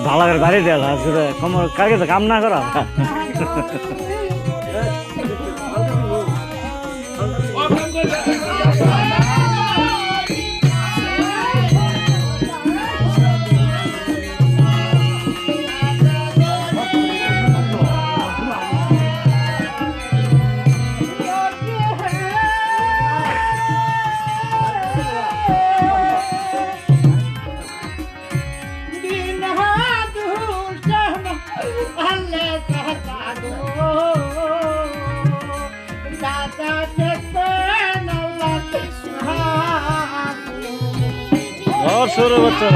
ভালো করে বাড়ি দেওয়া আসলে কোমর কালকে তো কাম না করা শুরু করছে